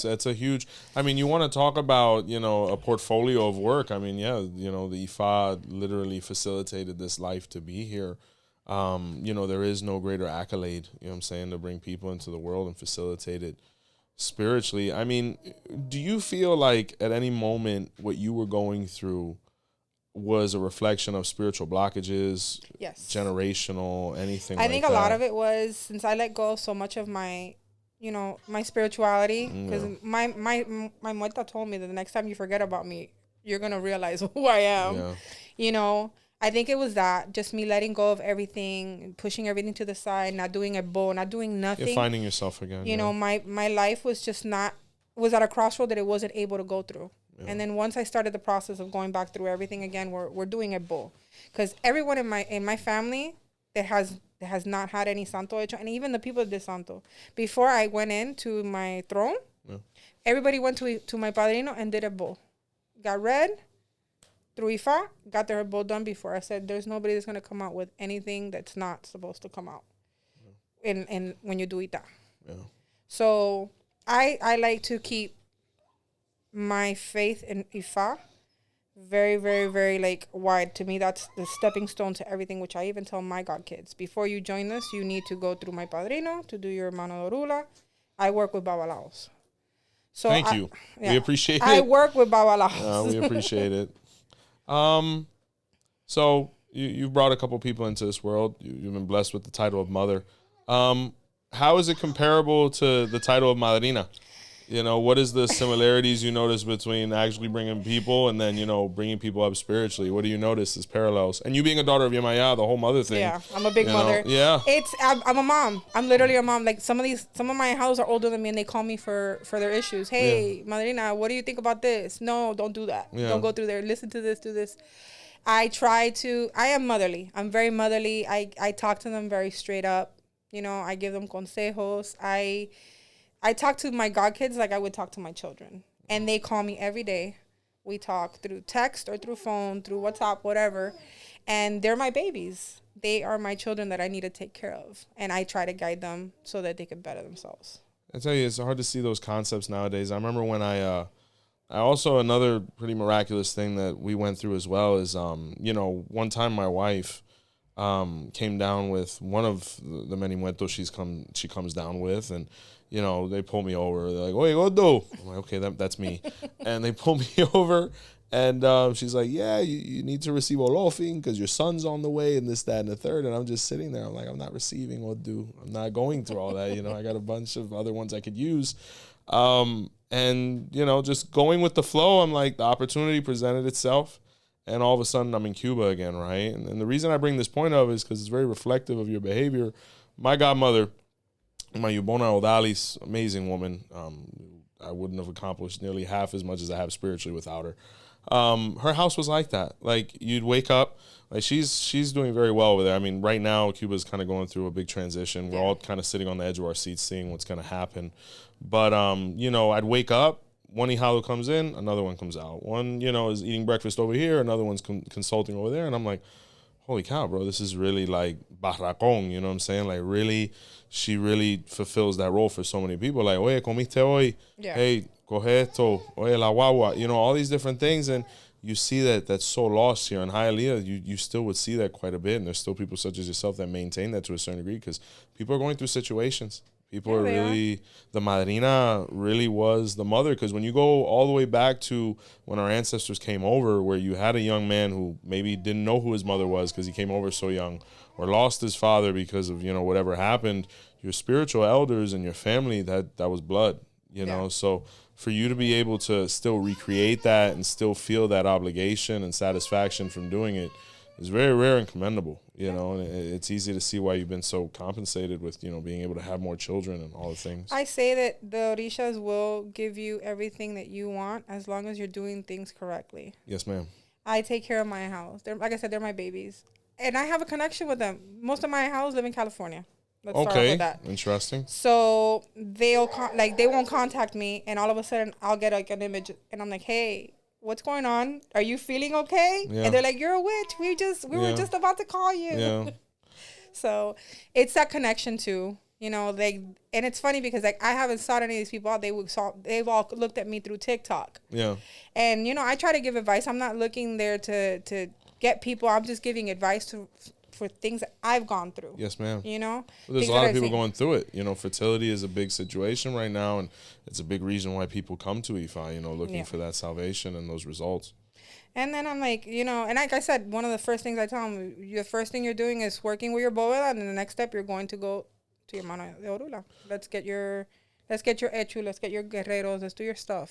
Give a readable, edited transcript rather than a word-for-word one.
It's a huge. I mean, you want to talk about a portfolio of work. I mean, yeah, the Ifa literally facilitated this life to be here. There is no greater accolade. You know what I'm saying, to bring people into the world and facilitate it spiritually. I mean, do you feel like at any moment what you were going through was a reflection of spiritual blockages? Yes. Generational, anything I like think a lot of it was, since I let go of so much of my, my spirituality, because my muerta told me that the next time you forget about me, you're going to realize who I am. Yeah. I think it was that, just me letting go of everything, pushing everything to the side, not doing not doing nothing. You're finding yourself again. My life was just was at a crossroad that it wasn't able to go through. Yeah. And then once I started the process of going back through everything again, we're doing 𝗏𝗶𝗸𝗶, because everyone in my family that has not had any santo hecho, and even the people that did santo, before I went into my throne, everybody went to my padrino and did 𝗏𝗶𝗸𝗶, got read through Ifa, got their 𝗏𝗶𝗸𝗏 done before. I said, there's nobody that's going to come out with anything that's not supposed to come out in when you do Ita. Yeah. So I like to keep my faith in Ifa very, very, very wide. To me, that's the stepping stone to everything, which I even tell my god kids. Before you join this, you need to go through my padrino to do your mano de orula. I work with babalaos. So thank you. Yeah, we appreciate it. I work with babalaos. We appreciate it. So you've brought a couple people into this world. You've been blessed with the title of mother. How is it comparable to the title of madrina? What is the similarities you notice between actually bringing people and then, bringing people up spiritually? What do you notice as parallels? And you being a daughter of 𝗏𝗏𝗏, the whole mother thing. Yeah, I'm a big mother. Yeah. I'm a mom. I'm literally a mom. Like some of my houses are older than me and they call me for their issues. Hey, madrina, what do you think about this? No, don't do that. Yeah. Don't go through there. Listen to this, do this. I am motherly. I'm very motherly. I talk to them very straight up. I give them consejos. I talk to my godkids like I would talk to my children. And they call me every day. We talk through text or through phone, through WhatsApp, whatever. And they're my babies. They are my children that I need to take care of. And I try to guide them so that they can better themselves. I tell you, it's hard to see those concepts nowadays. I remember when I also, another pretty miraculous thing that we went through as well is, one time my wife came down with one of the many muertos she comes down with, and they pull me over. They're like, "Oye, gordo." I'm like, "Okay, that's me." And they pull me over, and she's like, "Yeah, you need to receive olofin because your son's on the way, and this, that, and the third." And I'm just sitting there. I'm like, "I'm not receiving odu. I'm not going through all that. I got a bunch of other ones I could use." And just going with the flow. I'm like, the opportunity presented itself. And all of a sudden, I'm in Cuba again, right? And the reason I bring this point up is because it's very reflective of your behavior. My godmother, my 𝗏𝗏𝗏𝗏, amazing woman. I wouldn't have accomplished nearly half as much as I have spiritually without her. Her house was like that. Like, you'd wake up. Like, she's doing very well over there. I mean, right now, Cuba's kind of going through a big transition. We're all kind of sitting on the edge of our seats seeing what's going to happen. But, I'd wake up. One hijado comes in, another one comes out. One, is eating breakfast over here, another one's consulting over there. And I'm like, holy cow, bro, this is really like barracón, you know what I'm saying? Like, really, she really fulfills that role for so many people. Like, oye, comiste hoy? Yeah. Hey, coge esto. Oye, la guagua. All these different things. And you see that's so lost here in Hialeah. You still would see that quite a bit. And there's still people such as yourself that maintain that to a certain degree because people are going through situations. People are really, the madrina really was the mother, because when you go all the way back to when our ancestors came over, where you had a young man who maybe didn't know who his mother was because he came over so young, or lost his father because of, whatever happened, your spiritual elders and your family, that was blood, know? So for you to be able to still recreate that and still feel that obligation and satisfaction from doing it is very rare and commendable, and it's easy to see why you've been so compensated with, being able to have more children and all the things. I say that the orishas will give you everything that you want as long as you're doing things correctly. Yes, ma'am. I take care of my house. Like I said, they're my babies. And I have a connection with them. Most of my house live in California. Let's start with that. Interesting. So they won't contact me, and all of a sudden I'll get like an image, and I'm like, hey, what's going on? Are you feeling okay? Yeah. And they're like, you're a witch. We were just about to call you. Yeah. So it's that connection too. You know, and it's funny because like I haven't sought any of these people out. They've all looked at me through TikTok. Yeah. And you know, I try to give advice. I'm not looking there to get people. I'm just giving advice for things that I've gone through. Yes, ma'am. You know, well, there's a lot of people going through it. You know, fertility is a big situation right now, and it's a big reason why people come to Ifa. You know, looking for that salvation and those results. And then I'm like, you know, and like I said, one of the first things I tell them, the first thing you're doing is working with your 𝗿𝗲𝗹𝗁, and then the next step you're going to go to your mano de orula. Let's get your 𝗃𝗶𝗱𝗲. Let's get your guerreros. Let's do your stuff.